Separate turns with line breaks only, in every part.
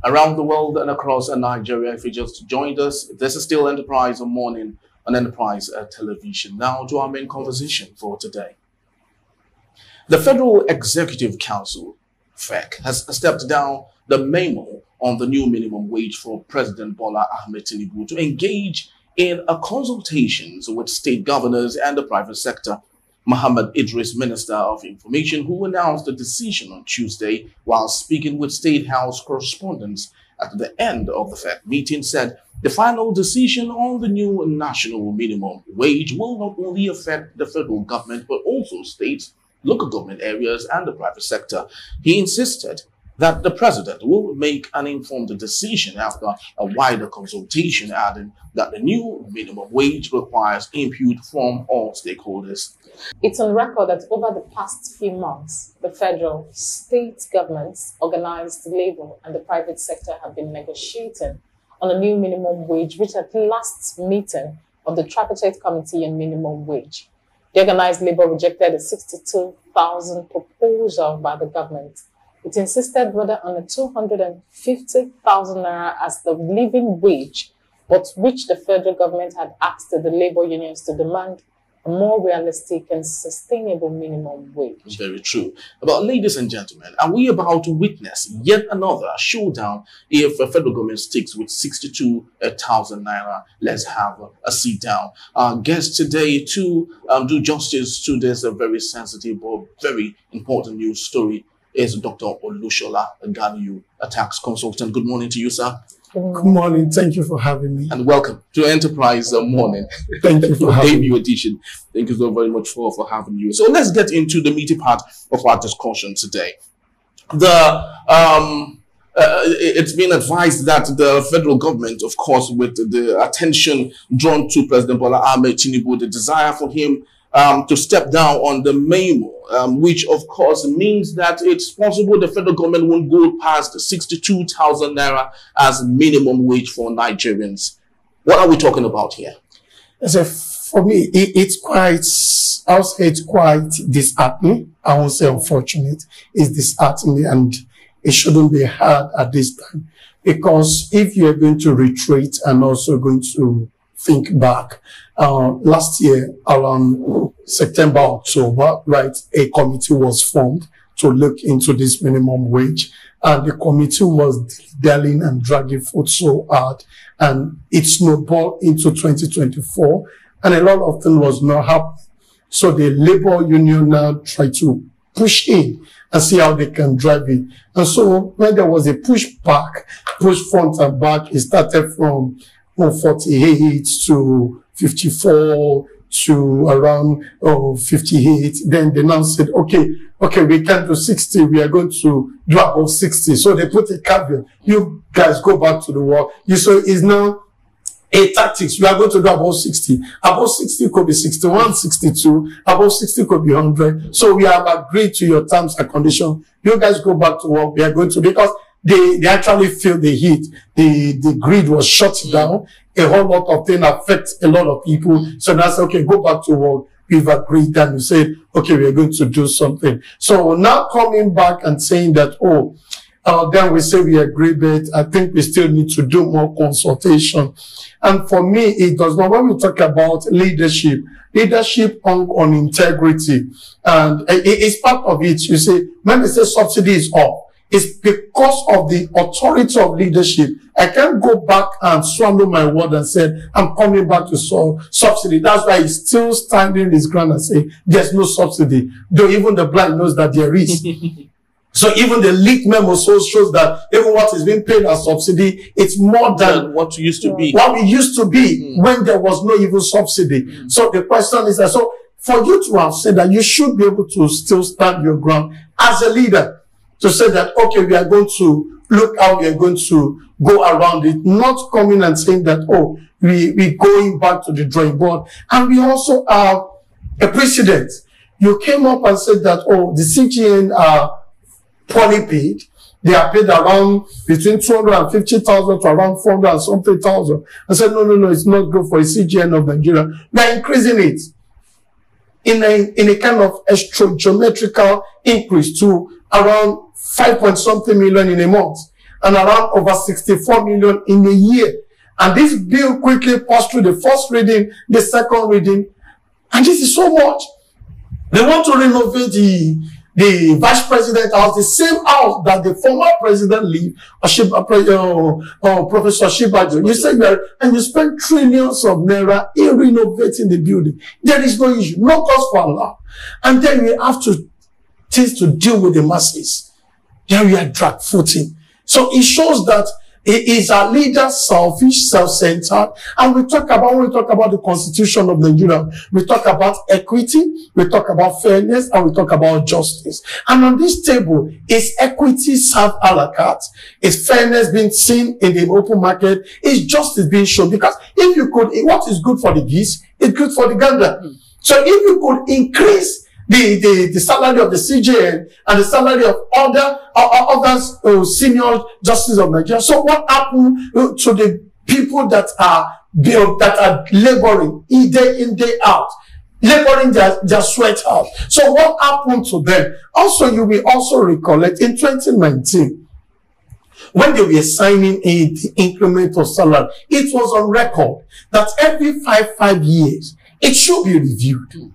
around the world and across Nigeria. If you just joined us, this is still Enterprise Morning on Enterprise Television. Now to our main conversation for today. The Federal Executive Council, FEC, has stepped down the memo on the new minimum wage for President Bola Ahmed Tinubu to engage in consultations with state governors and the private sector. Muhammad Idris, Minister of Information, who announced the decision on Tuesday while speaking with State House correspondents at the end of the FEC meeting, said the final decision on the new national minimum wage will not only affect the federal government, but also states, local government areas, and the private sector. He insisted that the president will make an informed decision after a wider consultation, adding that the new minimum wage requires input from all stakeholders.
It's on record that over the past few months, the federal, state governments, organized labor, and the private sector have been negotiating on a new minimum wage, which at the last meeting of the Tripartite Committee on Minimum Wage, the organized labor rejected a 62,000 proposal by the government. It insisted rather on a 250,000 naira as the living wage, but which the federal government had asked the labor unions to demand a more realistic and sustainable minimum wage.
Very true. But ladies and gentlemen, are we about to witness yet another showdown if the federal government sticks with 62,000 naira? Let's have a sit down. Our guest today to do justice to this very sensitive but very important news story is Dr. Olushola Ganiyu, a tax consultant. Good morning to you, sir.
Good morning. Thank you for having me.
And welcome to Enterprise Morning.
Thank you for having me.
Debut edition. Thank you so very much for having you. So let's get into the meaty part of our discussion today. It's been advised that the federal government, of course, with the attention drawn to President Bola Ahmed Tinubu, the desire for him to step down on the memo, which of course means that it's possible the federal government won't go past 62,000 naira as minimum wage for Nigerians. What are we talking about here?
For me, it's quite, I'll say it's quite disheartening. I won't say unfortunate. It's disheartening, and it shouldn't be hard at this time, because if you're going to retreat and also going to think back, last year around September, October, right, a committee was formed to look into this minimum wage, and the committee was dealing and dragging foot so hard, and it snowballed into 2024, and a lot of things was not happening. So the labor union now tried to push in and see how they can drive it. And so when there was a push back, push front and back, it started from 48 to 54 to around 58. Then they now said, okay, we can't do 60. We are going to do above 60. So they put a caveat. You guys go back to the work. So it's now a tactics. We are going to do above 60. Above 60 could be 61, 62. Above 60 could be 100. So we have agreed to your terms and conditions. You guys go back to work. We are going to, because they actually feel the heat. The grid was shut down. A whole lot of things affect a lot of people. So that's okay, go back to work. We've agreed, and we said, okay, we are going to do something. So now coming back and saying that, then we say we agree, but I think we still need to do more consultation. And for me, it does not, when we talk about leadership on integrity, and it's part of it. You see, when they say subsidy is off, it's because of the authority of leadership. I can't go back and swallow my word and say, I'm coming back to subsidy. That's why he's still standing his ground and saying, there's no subsidy. Though even the blind knows that there is. So even the leaked memo shows that even what is being paid as subsidy, it's more than
what used to be.
What we used to be when there was no even subsidy. So the question is that, so for you to have said that, you should be able to still stand your ground as a leader, to say that, okay, we are going to look how we are going to go around it, not coming and saying that, we're going back to the drawing board. And we also have a precedent. You came up and said that, the CGN are poorly paid. They are paid around between 250,000 to around 400 and something thousand. I said, no, it's not good for a CGN of Nigeria. We are increasing it in a kind of extra geometrical increase to around 5 point something million in a month. and around over 64 million in a year. And this bill quickly passed through the first reading, the second reading, and this is so much. They want to renovate the vice president house, the same house that the former president lived, Professor Shibajo. You say and you spend trillions of naira in renovating the building. There is no issue, no cause for alarm. And then we have things to deal with the masses. Then we are drag footing. So it shows that it is a leader selfish, self-centered, and when we talk about the constitution of Nigeria, we talk about equity, we talk about fairness, and we talk about justice. And on this table, is equity served a la carte? Is fairness being seen in the open market? Is justice being shown? Because if you could, what is good for the geese, it's good for the gander. So if you could increase the salary of the CJN and the salary of other senior justices of Nigeria. So what happened to the people that are laboring day in, day out, laboring their sweat out? So what happened to them? Also, you will also recollect in 2019, when they were signing the increment of salary, it was on record that every five years, it should be reviewed.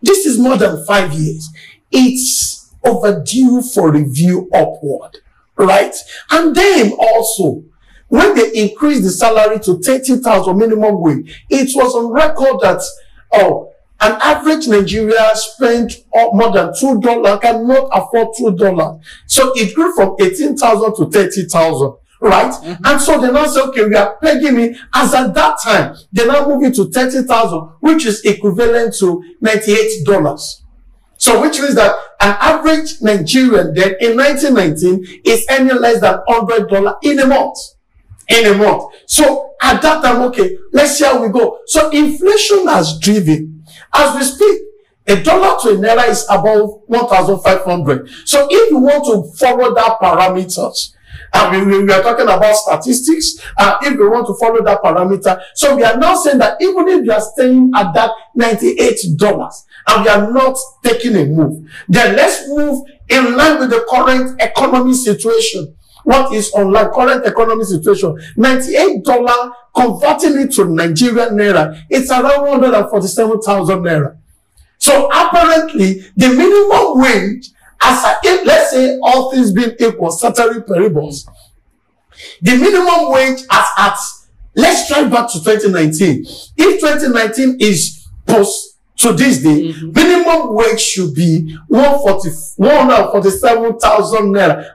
This is more than 5 years. It's overdue for review upward, right? And then also, when they increased the salary to 30,000 minimum wage, it was on record that, an average Nigerian spent more than $2, cannot afford $2. So it grew from 18,000 to 30,000. Right? And so they now say, okay, we are pegging it as at that time. They now move it to 30,000, which is equivalent to $98. So which means that an average Nigerian then in 1919 is earning less than $100 in a month. In a month. So at that time, okay, let's see how we go. So inflation has driven. As we speak, $1 to a naira is above 1,500. So if you want to follow that parameters, and we are talking about statistics, if we want to follow that parameter. So we are now saying that even if you are staying at that $98 and we are not taking a move, then let's move in line with the current economic situation. What is online current economic situation? $98 converting it to Nigerian naira, it's around 147,000 naira. So apparently the minimum wage, if, let's say, all things being equal, statutory peribles, the minimum wage let's try back to 2019. If 2019 is post to this day, minimum wage should be 147,000 naira,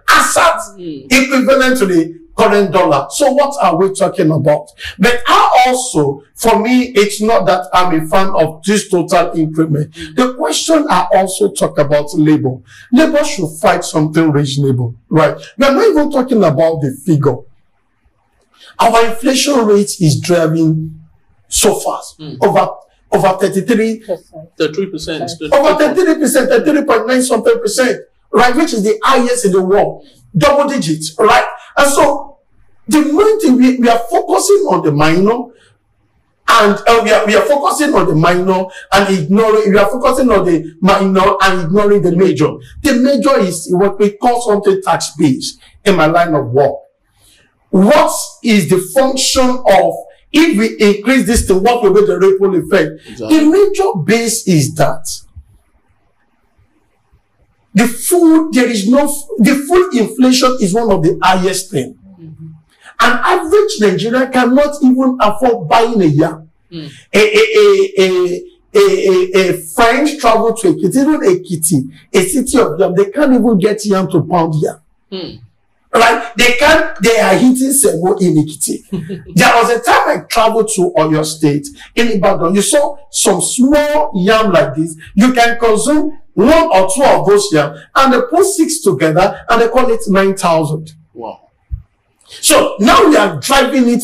equivalent to the current dollar. So what are we talking about? But also, for me, it's not that I'm a fan of this total increment. The question I also talk about labor. Labor should fight something reasonable, right? We are not even talking about the figure. Our inflation rate is driving so fast, over 33%. Over 33%, 33.9 something percent, right? Which is the highest in the world. Double digits, right? And so, the main thing, we are focusing on the minor, and we are focusing on the minor and ignoring, we are focusing on the minor and ignoring the major. The major is what we call something tax base in my line of work. What is the function of, if we increase this to what will be the ripple effect? Exactly. The major base is that the food inflation is one of the highest things. An average Nigerian cannot even afford buying a yam. A friend travel to Ekiti, even Ekiti, a city of yam, they can't even get yam to pound yam. Right? They are hitting Semo in Ekiti. There was a time I traveled to Oyo State in Ibadan. You saw some small yam like this. You can consume 1 or 2 of those yam, and they put 6 together and they call it 9,000. Wow. So now we are driving it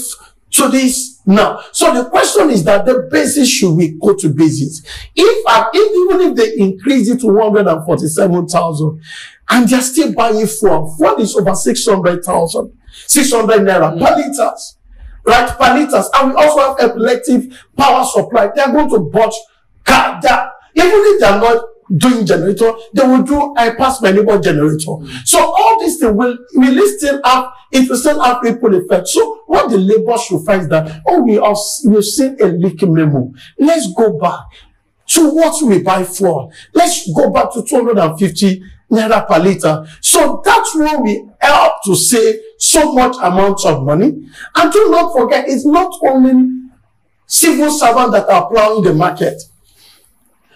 to this now. So the question is that the basis, should we go to basis? Even if they increase it to 147,000 and they're still buying fuel is over 600,000, 600 naira per liters, right? Per liters. And we also have electric power supply. They're going to bought car. Even if they're not doing generator, they will do I pass my neighbor generator. So all these things will still have, it will still have ripple effect. So what the labor should find is that, oh, we've seen a leaking memo. Let's go back to what we buy for. Let's go back to 250 naira per liter. So that's where we help to save so much amount of money. And do not forget, it's not only civil servants that are plowing the market.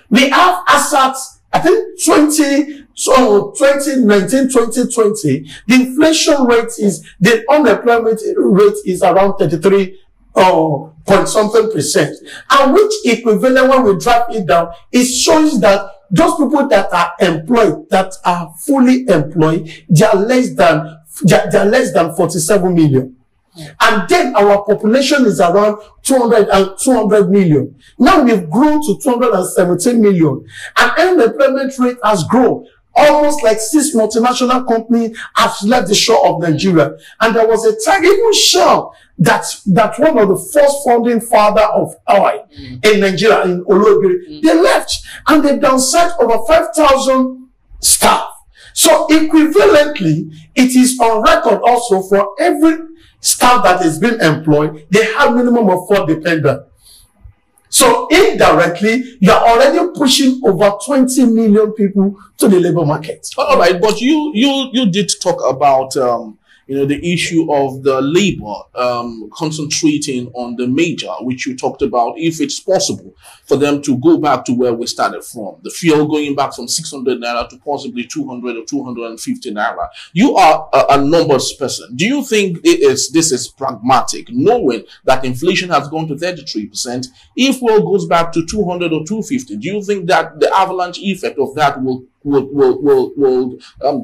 We have assets, I think 2019, 2020, the inflation rate the unemployment rate is around 33 point something %. And which equivalent, when we drop it down, it shows that those people that are employed, that are fully employed, they are less than 47 million. And then our population is around 200 million. Now we've grown to 217 million. And unemployment rate has grown. Almost like 6 multinational companies have left the shore of Nigeria. And there was a time, even Shell, that one of the first founding father of oil in Nigeria, in Olobiri, they left. And they downsized over 5,000 staff. So equivalently, it is on record also for every staff that is being employed, they have minimum of 4 dependents. So indirectly, you are already pushing over 20 million people to the labor market.
All right, but you did talk about the issue of the labor concentrating on the major, which you talked about, if it's possible for them to go back to where we started from. The fuel going back from 600 naira to possibly 200 or 250 naira. You are a numbers person. Do you think this is pragmatic, knowing that inflation has gone to 33%? If fuel goes back to 200 or 250, do you think that the avalanche effect of that will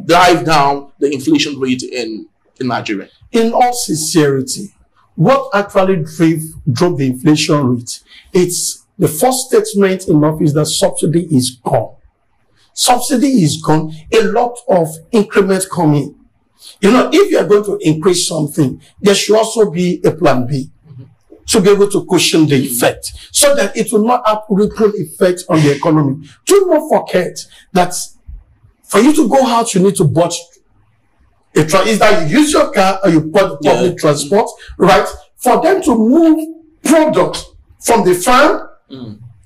drive down the inflation rate in Nigeria?
In all sincerity, what actually drove the inflation rate, it's the first statement in office that subsidy is gone. Subsidy is gone. A lot of increments coming. If you are going to increase something, there should also be a plan B to be able to cushion the effect, so that it will not have ripple effect on the economy. Do not forget that for you to go out, you need to budget. Is that you use your car or you put public transport, right? For them to move product from the farm,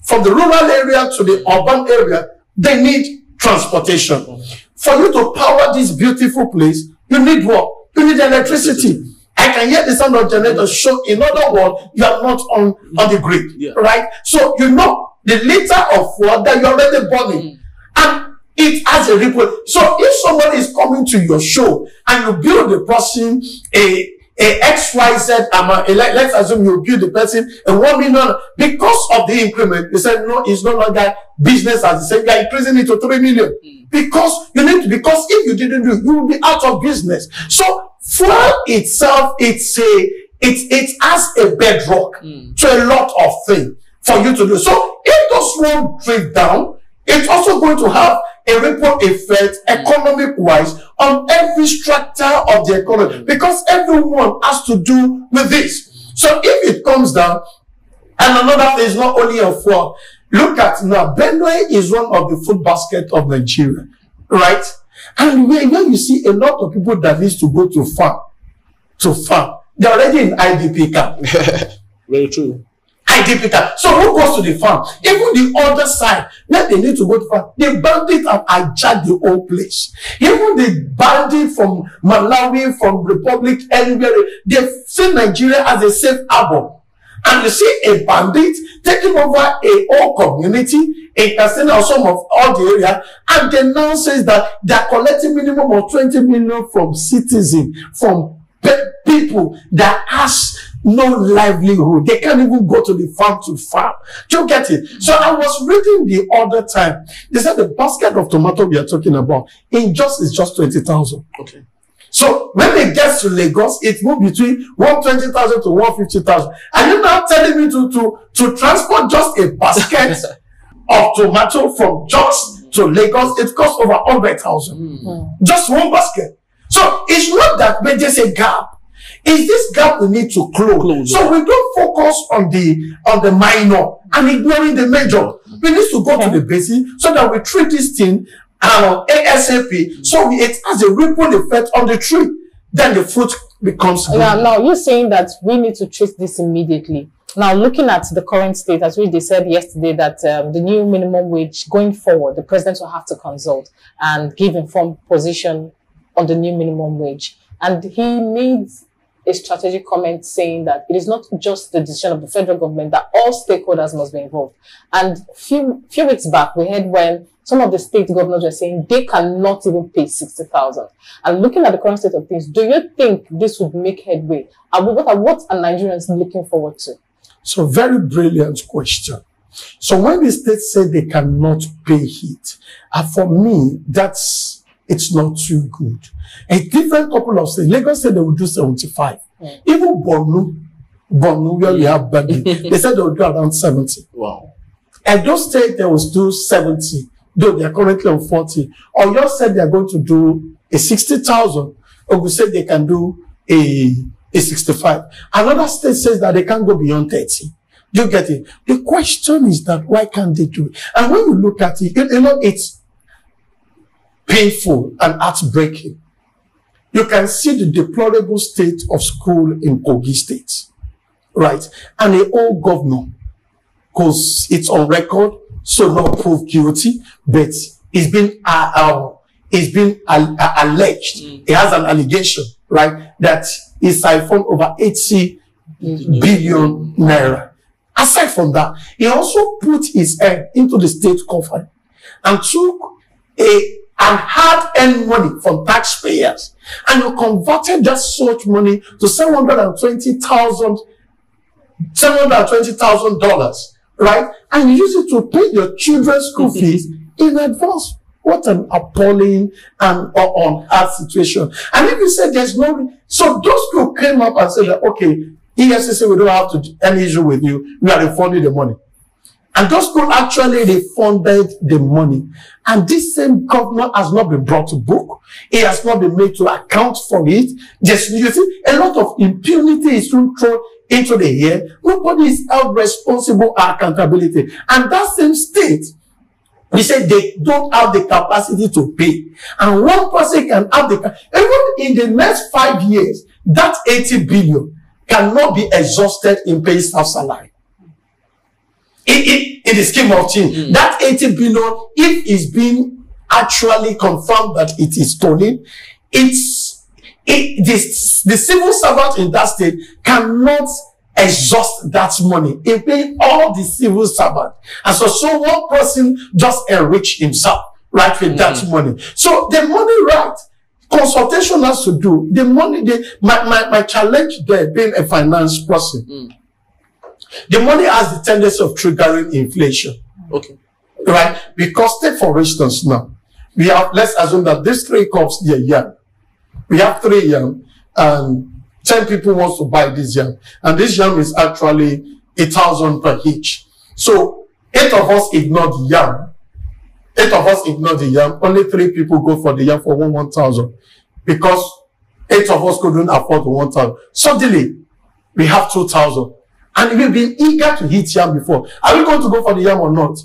from the rural area to the urban area, they need transportation. For you to power this beautiful place, you need what? You need electricity. I can hear the sound of generator show. In other words, you are not on the grid, right? So the liter of water you're already burning, and it has a ripple. So if somebody is coming to your show and you build the person a XYZ amount, let's assume you build the person a 1 million, because of the increment, they said no, it's no longer business as the same. You are increasing it to 3 million. Because if you didn't do it, you will be out of business. So fuel itself, it has a bedrock to a lot of things for you to do. So if those won't drift down, it's also going to have a ripple effect economic-wise on every structure of the economy, because everyone has to do with this. So if it comes down, and another thing is not only a fuel. Look at now, Benue is one of the food basket of Nigeria, right? And when you see a lot of people that needs to go to farm, they're already in IDP camp.
Very true.
IDP camp. So who goes to the farm? Even the other side, where they need to go to farm, the bandits have hijacked the whole place. Even the bandits from Malawi, from Republic, anywhere, they've seen Nigeria as a safe harbor. And you see a bandit taking over a whole community, a casino or some of all the area, and then now says that they are collecting minimum of 20 million from citizens, from people that has no livelihood. They can't even go to the farm to farm. Do you get it? So I was reading the other time. They said the basket of tomato we are talking about is just 20,000. Okay. So when it gets to Lagos, it moves between 120,000 to 150,000. And you're now telling me to transport just a basket of tomato from Jos to Lagos, it costs over 100,000. Just one basket. So it's not that there's a gap. It's this gap we need to close. So we don't focus on the minor and ignoring the major. We need to go to the basic so that we treat this thing ASAP. So it has a ripple effect on the tree. Then the fruit becomes good.
Now you're saying that we need to treat this immediately. Now, looking at the current state, as they said yesterday, that the new minimum wage going forward, the president will have to consult and give informed position on the new minimum wage. And he made a strategic comment saying that it is not just the decision of the federal government, that all stakeholders must be involved. And few weeks back, we heard when some of the state governors were saying they cannot even pay 60,000. And looking at the current state of things, do you think this would make headway? What are Nigerians looking forward to?
So, very brilliant question. So, when the state said they cannot pay it, for me, it's not too good. A different couple of states, Lagos said they would do 75. Even Borno, where we have Bagi, they said they would do around 70.
Wow.
And those states, they will do 70, though they are currently on 40. Oyo said they are going to do a 60,000. Ogun said they can do a 65. Another state says that they can't go beyond 30. You get it? The question is that why can't they do it? And when you look at it, it's painful and heartbreaking. You can see the deplorable state of school in Kogi State, right? And the old governor, because it's on record, so not proved guilty, but it's been alleged. He has an allegation, right, that he siphoned over 80 billion naira. Aside from that, he also put his head into the state coffin and took and hard-earned money from taxpayers, and you converted that such money to $720,000, right? And you use it to pay your children's school fees in advance. What an appalling and unheard situation. And if you said there's no... So those people came up and said that, okay, EFCC, we don't have any issue with you. We are refunding the money. And those people actually refunded the money. And this same governor has not been brought to book. He has not been made to account for it. Just, you see, a lot of impunity is thrown into the air. Nobody is held responsible or accountability. And that same state, we said they don't have the capacity to pay. And one person can have even in the next 5 years, that 80 billion cannot be exhausted in paying staff salary. In the scheme of things, that 80 billion, if it's been actually confirmed that it is stolen, the civil servant in that state cannot exhaust that money in paying all the civil servants. And so one person just enrich himself, right, with that money. So the money, right, consultation has to do. The money, my challenge there, being a finance person, the money has the tendency of triggering inflation.
Okay.
Right? Because take for instance now, we have, let's assume that these 3 cups, they're yam. We have 3 yam, and 10 people wants to buy this yam. And this yam is actually 1,000 per each. So 8 of us ignore the yam. 8 of us ignore the yam. Only 3 people go for the yam for 1,000. Because 8 of us couldn't afford the 1,000. Suddenly, we have 2,000. And we've been eager to eat yam before. Are we going to go for the yam or not?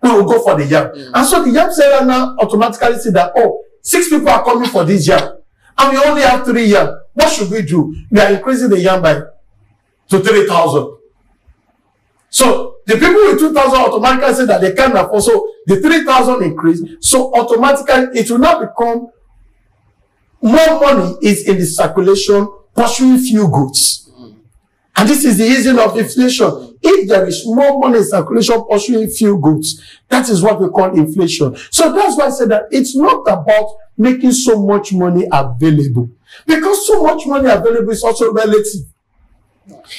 We will go for the yam. And so the yam seller now automatically see that, oh, 6 people are coming for this yam. And we only have 3 yam. What should we do? We are increasing the yam to 3,000. So the people with 2,000 automatically say that they can't afford. So the 3,000 increase. So automatically it will now become more money is in the circulation pursuing few goods. And this is the easing of inflation. If there is more money in circulation pursuing few goods, that is what we call inflation. So that's why I said that it's not about making so much money available. Because so much money available is also relative.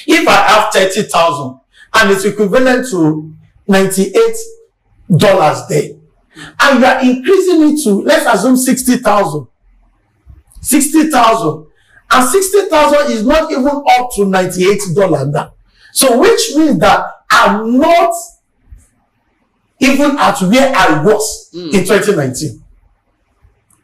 If I have 30,000 and it's equivalent to $98 there, and you are increasing it to, let's assume 60,000. 60,000. And 60,000 is not even up to $98 now. So which means that I'm not even at where I was in 2019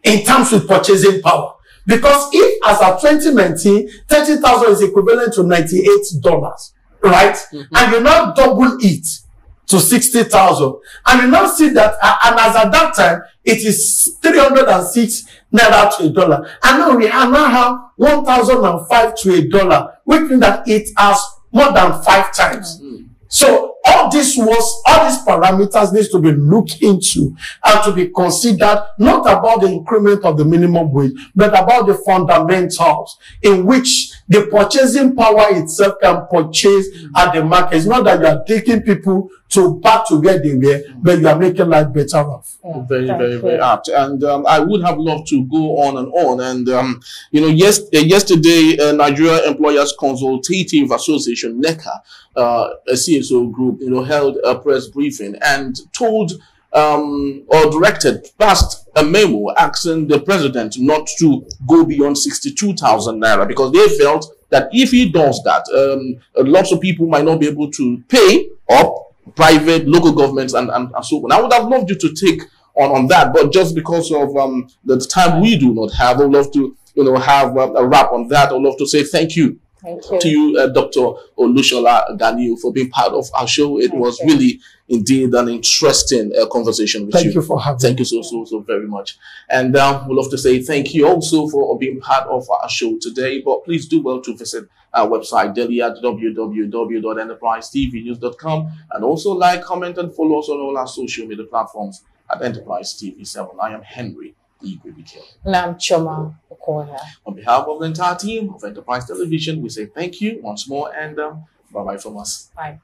in terms of purchasing power. Because if as of 2019, 30,000 is equivalent to $98, right? And you now double it to 60,000. And you now see that, and as at that time, it is 306 naira to $1. And now we have 1,005 to $1, which means that it has more than 5 times. So all these parameters needs to be looked into and to be considered, not about the increment of the minimum wage, but about the fundamentals in which the purchasing power itself can purchase at the market. It's not that you are taking people back to where they were, but you are making life better off.
Yeah, very apt. And I would have loved to go on and on. And you know, yesterday, Nigeria Employers Consultative Association (NECA), a CSO group, you know, held a press briefing and told or directed, passed a memo asking the president not to go beyond 62,000 naira, because they felt that if he does that, lots of people might not be able to pay up. Private, local governments, and so on. I would have loved you to take on that, but just because of the time we do not have, I would love to, you know, have a wrap on that. I would love to say thank you to you, Dr. Olushola Ganiu, for being part of our show. It was really indeed an interesting conversation with you.
Thank you for having me.
Thank you so very much. And we'd love to say thank you also for being part of our show today. But please do well to visit our website daily at www.enterprisetvnews.com, and also like, comment, and follow us on all our social media platforms at Enterprise TV 7. I am Henry.
And I'm Choma Okoya.
On behalf of the entire team of Enterprise Television, we say thank you once more, and bye-bye from us.
Bye.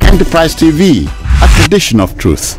Enterprise TV, a tradition of truth.